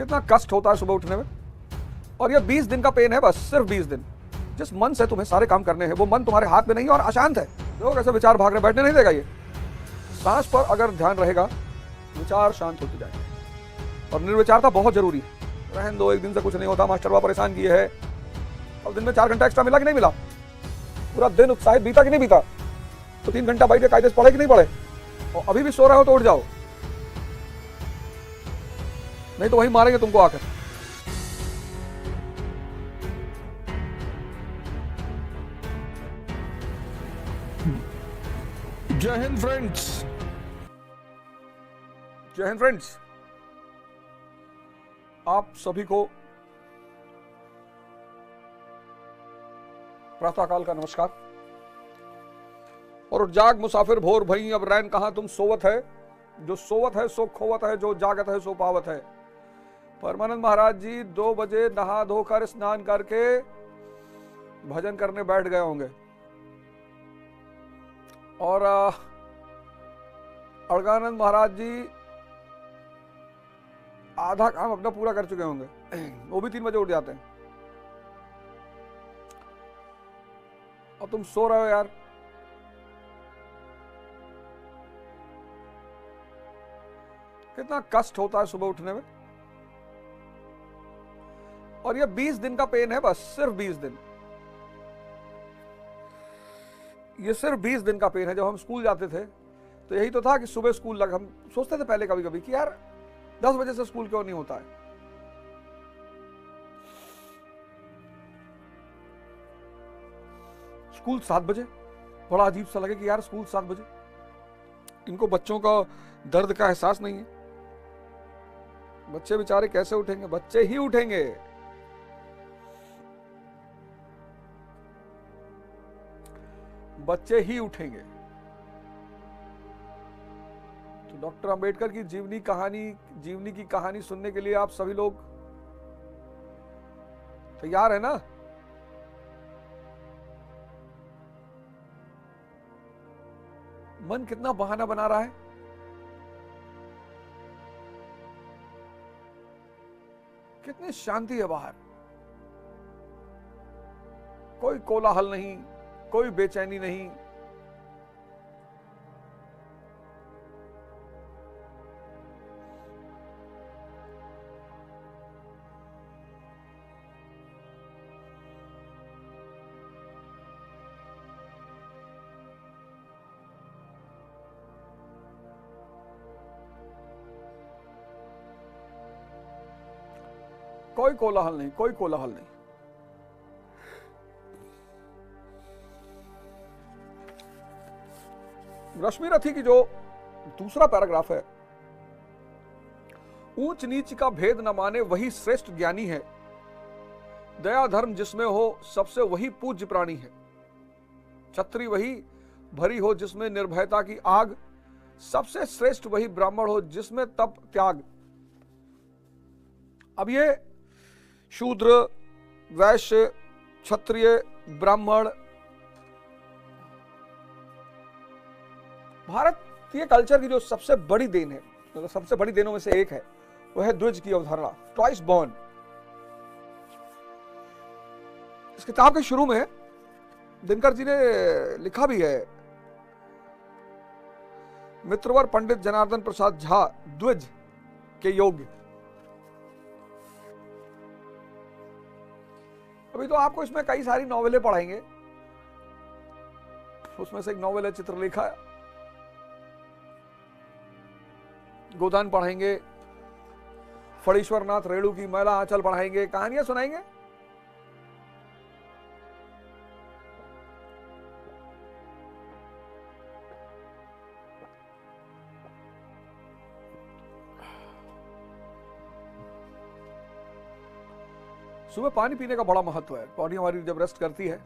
कितना कष्ट होता है सुबह उठने में। और ये 20 दिन का पेन है, बस सिर्फ 20 दिन। जिस मन से तुम्हें सारे काम करने हैं वो मन तुम्हारे हाथ में नहीं है और अशांत है। लोग ऐसे विचार भाग रहे, बैठने नहीं देगा ये। सांस पर अगर ध्यान रहेगा विचार शांत होते जाएंगे। और निर्विचारता बहुत जरूरी है। रहन दो, एक दिन से कुछ नहीं होता, मास्टर बाबा परेशान किए है। अब दिन में 4 घंटा एक्स्ट्रा मिला कि नहीं मिला? पूरा दिन उत्साहित बीता कि नहीं बीता? तो 3 घंटा बैठ के कायदे से पढ़े कि नहीं पढ़े? और अभी भी सो रहे हो तो उठ जाओ, नहीं तो वही मारेंगे तुमको आकर। जय हिंद फ्रेंड्स, जय हिंद फ्रेंड्स। आप सभी को प्रातःकाल का नमस्कार। और जाग मुसाफिर भोर भई अब रैन कहां तुम सोवत है, जो सोवत है सो खोवत है, जो जागत है सो पावत है। परमानंद महाराज जी 2 बजे नहा धोकर स्नान करके भजन करने बैठ गए होंगे और अड़गानंद महाराज जी आधा काम अपना पूरा कर चुके होंगे। वो भी 3 बजे उठ जाते हैं और तुम सो रहे हो यार। कितना कष्ट होता है सुबह उठने में। और ये 20 दिन का पेन है, बस सिर्फ 20 दिन। ये सिर्फ 20 दिन का पेन है। जब हम स्कूल जाते थे तो यही तो था कि सुबह स्कूल लग, हम सोचते थे पहले कभी कभी कि यार 10 बजे से स्कूल क्यों नहीं होता है। स्कूल 7 बजे, बड़ा अजीब सा लगे कि यार स्कूल 7 बजे। इनको बच्चों का दर्द का एहसास नहीं है। बच्चे बेचारे कैसे उठेंगे? बच्चे ही उठेंगे। बच्चे ही उठेंगे। तो डॉक्टर अंबेडकर की जीवनी की कहानी सुनने के लिए आप सभी लोग तैयार है ना? मन कितना बहाना बना रहा है। कितनी शांति है बाहर, कोई कोलाहल नहीं, कोई बेचैनी नहीं। कोई कोलाहल नहीं, कोई कोलाहल नहीं। रश्मि रथी की जो दूसरा पैराग्राफ है, ऊंच नीच का भेद न माने वही श्रेष्ठ ज्ञानी है, दया धर्म जिसमें हो सबसे वही पूज्य प्राणी है, छत्री वही भरी हो जिसमें निर्भयता की आग, सबसे श्रेष्ठ वही ब्राह्मण हो जिसमें तप त्याग। अब ये शूद्र, वैश्य, क्षत्रिय, ब्राह्मण, भारतीय कल्चर की जो सबसे बड़ी देन है, मतलब सबसे बड़ी देनों में से एक है, वह है द्विज की अवधारणा, ट्वाइस बॉर्न। इस किताब के शुरू में दिनकर जी ने लिखा भी है, मित्रवर पंडित जनार्दन प्रसाद झा द्विज के योग्य। अभी तो आपको इसमें कई सारी नॉवेलें पढ़ाएंगे। उसमें से एक नॉवेल है चित्रलेखा, गोदान पढ़ाएंगे, फणीश्वरनाथ रेणु की मैला आंचल पढ़ाएंगे, कहानियां सुनाएंगे। सुबह पानी पीने का बड़ा महत्व है। बॉडी हमारी जब रेस्ट करती है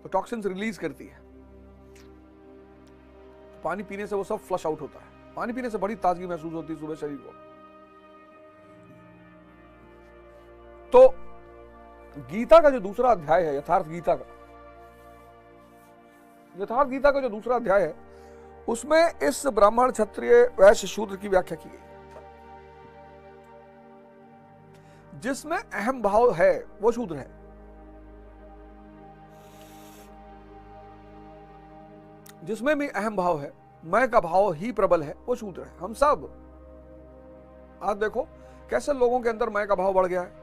तो टॉक्सिन्स रिलीज करती है। पानी पीने से वो सब फ्लश आउट होता है। पानी पीने से बड़ी ताजगी महसूस होती है सुबह शरीर को। तो गीता का जो दूसरा अध्याय है, यथार्थ गीता का जो दूसरा अध्याय है, उसमें इस ब्राह्मण, क्षत्रिय, वैश्य, शूद्र की व्याख्या की गई। जिसमें अहम भाव है वो शूद्र है। जिसमें भी अहम भाव है, मैं का भाव ही प्रबल है, वो शूद्र है। हम सब आज देखो कैसे लोगों के अंदर मैं का भाव बढ़ गया है।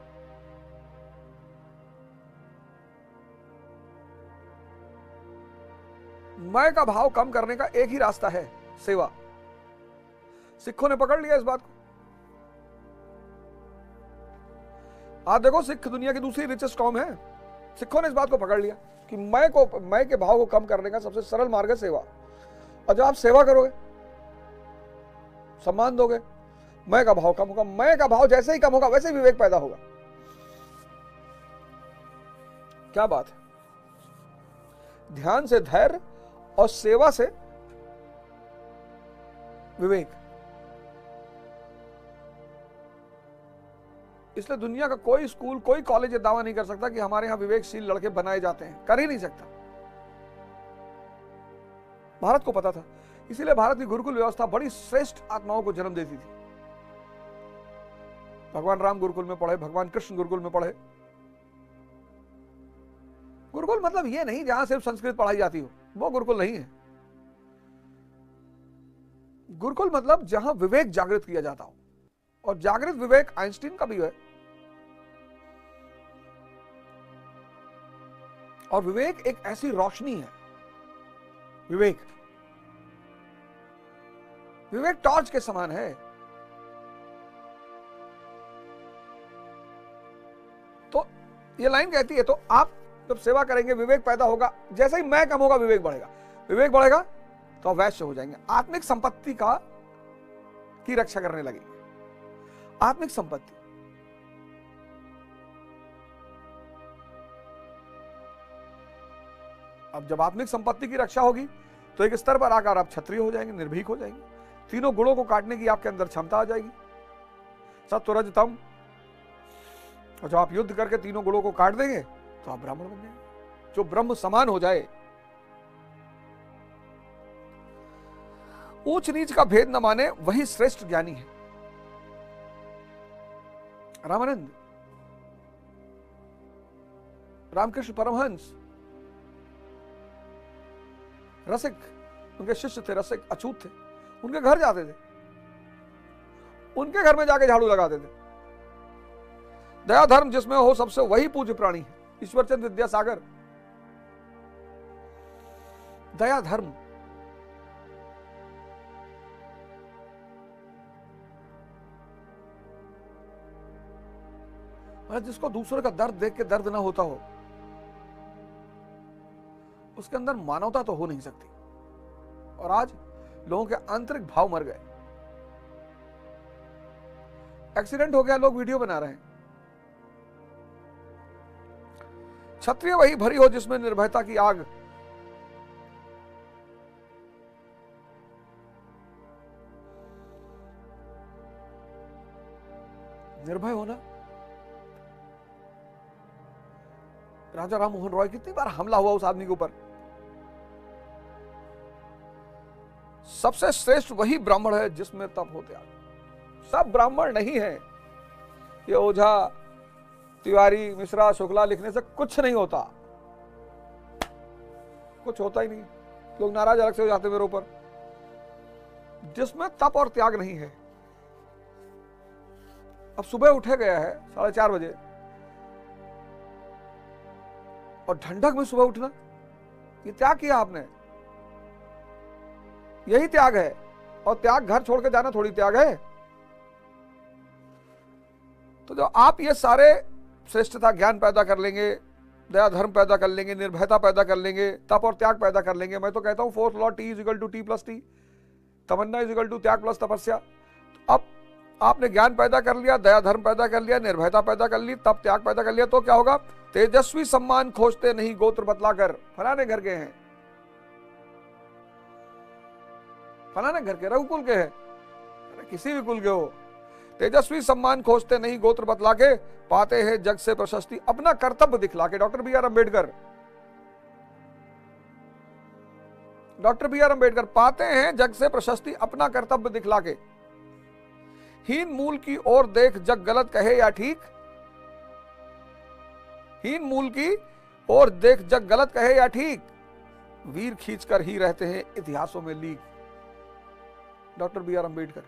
मैं का भाव कम करने का एक ही रास्ता है, सेवा। सिखों ने पकड़ लिया इस बात को। आज देखो सिख दुनिया की दूसरी रिचेस्ट कौम है, सिखों ने इस बात को पकड़ लिया कि मैं के भाव को कम करने का सबसे सरल मार्ग है सेवा। और जब आप सेवा करोगे, सम्मान दोगे, मैं का भाव कम होगा। मैं का भाव जैसे ही कम होगा वैसे ही विवेक पैदा होगा। क्या बात है। ध्यान से धैर्य और सेवा से विवेक। इसलिए दुनिया का कोई स्कूल, कोई कॉलेज ये दावा नहीं कर सकता कि हमारे यहां विवेकशील लड़के बनाए जाते हैं। कर ही नहीं सकता। भारत को पता था, इसीलिए भारत की गुरुकुल व्यवस्था बड़ी श्रेष्ठ आत्माओं को जन्म देती थी। भगवान राम गुरुकुल में पढ़े, भगवान कृष्ण गुरुकुल में पढ़े। गुरुकुल मतलब ये नहीं जहां सिर्फ संस्कृत पढ़ाई जाती हो, वो गुरुकुल नहीं है। गुरुकुल मतलब जहां विवेक जागृत किया जाता हो। और जागृत विवेक आइंस्टीन का भी है। और विवेक एक ऐसी रोशनी है। विवेक टॉर्च के समान है। तो ये लाइन कहती है, तो आप जब सेवा करेंगे विवेक पैदा होगा। जैसे ही मैं कम होगा विवेक बढ़ेगा। विवेक बढ़ेगा तो आप वैश्य हो जाएंगे। आत्मिक संपत्ति की रक्षा करने लगेंगे। आत्मिक संपत्ति, अब जब आत्मिक संपत्ति की रक्षा होगी तो एक स्तर पर आकर आप क्षत्रिय हो जाएंगे, निर्भीक हो जाएंगे। तीनों गुणों को काटने की आपके अंदर क्षमता आ जाएगी, सत्व रज तम। और जब आप युद्ध करके तीनों गुणों को काट देंगे तो आप ब्राह्मण बन जाएंगे, जो ब्रह्म समान हो जाए। ऊंच नीच का भेद न माने वही श्रेष्ठ ज्ञानी है। रामानंद, रामकृष्ण परमहंस रसिक, उनके शिष्य थे, रसिक अछूत थे। उनके घर जाते थे, उनके घर में जाके झाड़ू लगाते थे। दया धर्म जिसमें हो सबसे वही पूज्य प्राणी है। ईश्वरचंद विद्यासागर। दया धर्म, जिसको दूसरे का दर्द देख के दर्द ना होता हो, उसके अंदर मानवता तो हो नहीं सकती। और आज लोगों के आंतरिक भाव मर गए। एक्सीडेंट हो गया, लोग वीडियो बना रहे हैं। क्षत्रिय वही भरी हो जिसमें निर्भयता की आग। निर्भय होना। राजा राम मोहन रॉय, कितनी बार हमला हुआ उस आदमी के ऊपर। सबसे श्रेष्ठ वही ब्राह्मण है जिसमें तप हो त्याग। सब ब्राह्मण नहीं है। ये ओझा, तिवारी, मिश्रा, शुक्ला लिखने से कुछ नहीं होता। कुछ होता ही नहीं। लोग नाराज अलग से हो जाते मेरे ऊपर। जिसमें तप और त्याग नहीं है। अब सुबह उठे गया है 4:30 बजे, और ठंडक में सुबह उठना, ये त्याग किया आपने। यही त्याग है। और त्याग घर छोड़ के जाना थोड़ी त्याग है। तो जो आप ये सारे श्रेष्ठता ज्ञान पैदा कर लेंगे, दया धर्म पैदा कर लेंगे, निर्भयता पैदा कर लेंगे, तप और त्याग पैदा कर लेंगे। मैं तो कहता हूं 4th law T = T + T, तमन्ना = त्याग प्लस तपस्या। तो अब आपने ज्ञान पैदा कर लिया, दया धर्म पैदा कर लिया, निर्भयता पैदा कर ली, तप त्याग पैदा कर लिया, तो क्या होगा? तेजस्वी सम्मान खोजते नहीं गोत्र बतलाकर। फलाने घर के हैं, फलाने घर के, रघुकुल के हैं, किसी भी कुल के हो। तेजस्वी सम्मान खोजते नहीं गोत्र बतला के, पाते हैं जग से प्रशस्ति अपना कर्तव्य दिखला के। Doctor B.R. अम्बेडकर पाते हैं जग से प्रशस्ति अपना कर्तव्य दिखला के। हीन मूल की ओर देख जग गलत कहे या ठीक, हीन मूल की और देख जग गलत कहे या ठीक, वीर खींचकर ही रहते हैं इतिहासों में लीक। Doctor B R Ambedkar.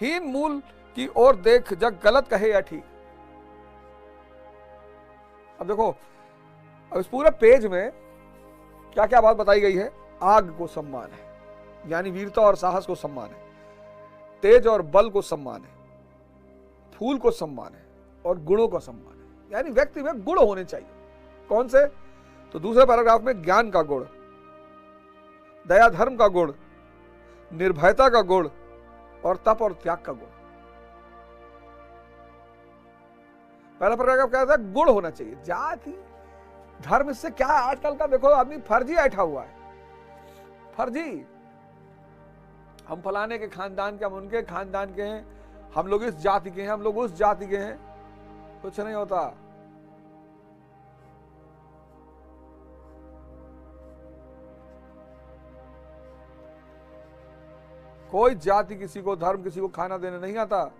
हीन मूल की ओर देख जग गलत कहे या ठीक। अब देखो, अब इस पूरे पेज में क्या क्या बात बताई गई है। आग को सम्मान है, यानी वीरता और साहस को सम्मान है। तेज और बल को सम्मान है। फूल को सम्मान है और गुणों का सम्मान है, यानी व्यक्ति में गुण होने चाहिए। कौन से? तो दूसरे पैराग्राफ में ज्ञान का गुण, दया धर्म का गुण, निर्भयता का गुण और तप और त्याग का गुण। पहला पैराग्राफ क्या था? गुण होना चाहिए। जाति धर्म, इससे क्या है? आजकल का देखो आदमी फर्जी बैठा हुआ है, फर्जी। हम फलाने के खानदान के, हम उनके खानदान के हैं, हम लोग इस जाति के हैं, हम लोग उस जाति के हैं। कुछ नहीं होता। कोई जाति किसी को, धर्म किसी को खाना देने नहीं आता।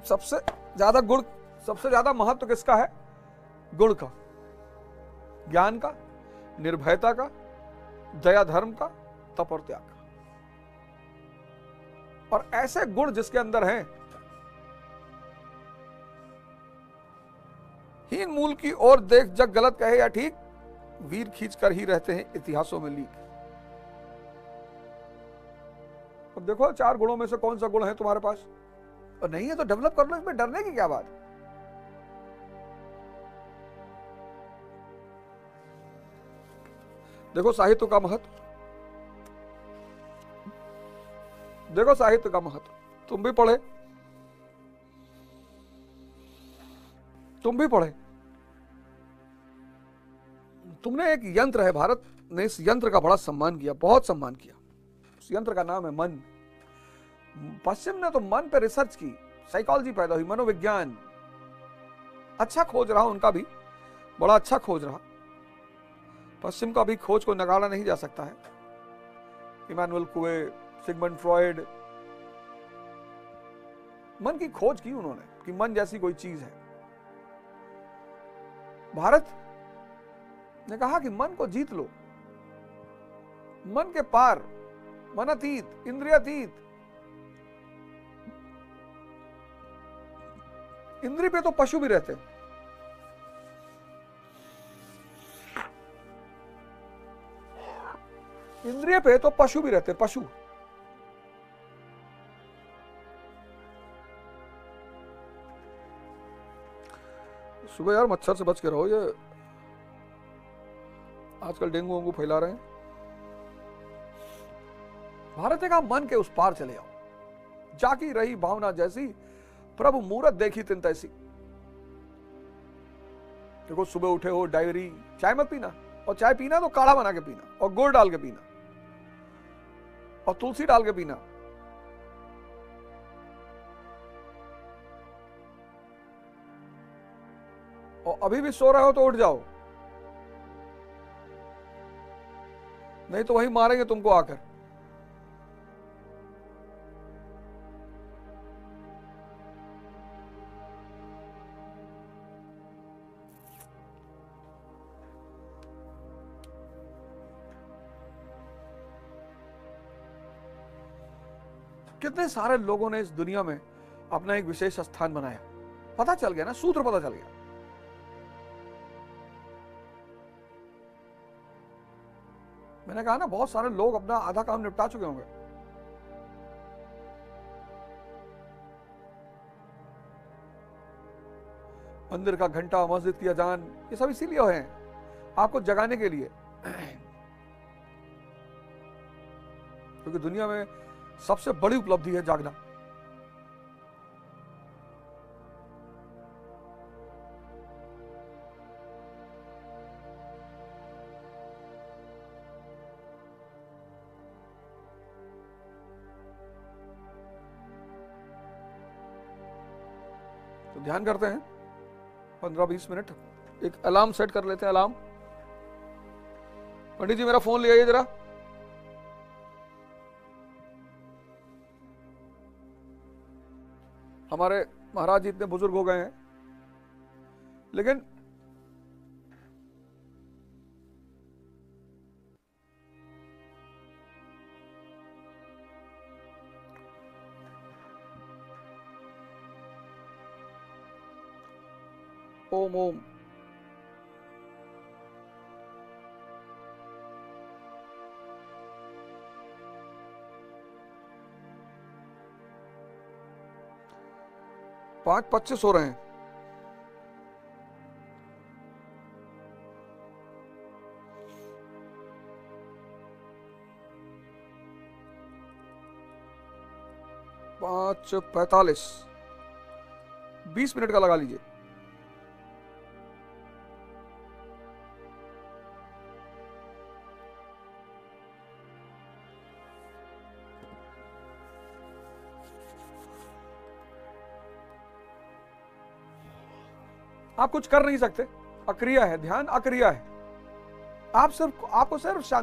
सबसे ज्यादा गुण, सबसे ज्यादा महत्व किसका है? गुण का, ज्ञान का, निर्भयता का, दया धर्म का, तप और त्याग का। और ऐसे गुण जिसके अंदर हैं, हीन मूल की ओर देख जग गलत कहे या ठीक, वीर खींच कर ही रहते हैं इतिहासों में लीक। अब देखो 4 गुणों में से कौन सा गुण है तुम्हारे पास, और नहीं है तो डेवलप कर लो। इसमें डरने की क्या बात? देखो साहित्य का महत्व, देखो साहित्य का महत्व। तुम भी पढ़े, तुम भी पढ़े। तुमने एक यंत्र है, भारत ने इस यंत्र का बड़ा सम्मान किया, बहुत सम्मान किया। उस यंत्र का नाम है मन। पश्चिम ने तो मन पे रिसर्च की, साइकोलॉजी पैदा हुई, मनोविज्ञान अच्छा खोज रहा, उनका भी बड़ा अच्छा खोज रहा। पश्चिम का भी खोज को नकारा नहीं जा सकता है। इमैनुअल कुवे, सिगमंड फ्रॉइड, मन की खोज की उन्होंने कि मन जैसी कोई चीज है। भारत ने कहा कि मन को जीत लो, मन के पार, मन अतीत, इंद्रियातीत। इंद्रिय पे तो पशु भी रहते हैं। इंद्रिय पे तो पशु भी रहते, पशु। सुबह यार मच्छर से बच के रहो, ये आजकल डेंगू वेंगू फैला रहे हैं। भारत ने कहा मन के उस पार चले आओ, जाकी रही भावना जैसी, प्रभु मूरत देखी तिन तैसी। देखो सुबह उठे हो, डायरी, चाय मत पीना, और चाय पीना तो काढ़ा बना के पीना, और गुड़ डाल के पीना, और तुलसी डाल के पीना। और अभी भी सो रहे हो तो उठ जाओ, नहीं तो वही मारेंगे तुमको आकर। कितने सारे लोगों ने इस दुनिया में अपना एक विशेष स्थान बनाया। पता चल गया ना, सूत्र पता चल गया। मैंने कहा ना, बहुत सारे लोग अपना आधा काम निपटा चुके होंगे। मंदिर का घंटा, मस्जिद की अजान, ये सब इसीलिए हैं, आपको जगाने के लिए। क्योंकि दुनिया में सबसे बड़ी उपलब्धि है जागना। तो ध्यान करते हैं 15-20 मिनट, एक अलार्म सेट कर लेते हैं। अलार्म पंडित जी मेरा फोन ले आइए जरा। हमारे महाराज जी इतने बुजुर्ग हो गए हैं, लेकिन ओम ओम पांच 25 हो रहे हैं। पांच 45, 20 मिनट का लगा लीजिए। आप कुछ कर नहीं सकते, अक्रिया है, ध्यान अक्रिया है। आपको सिर्फ शांति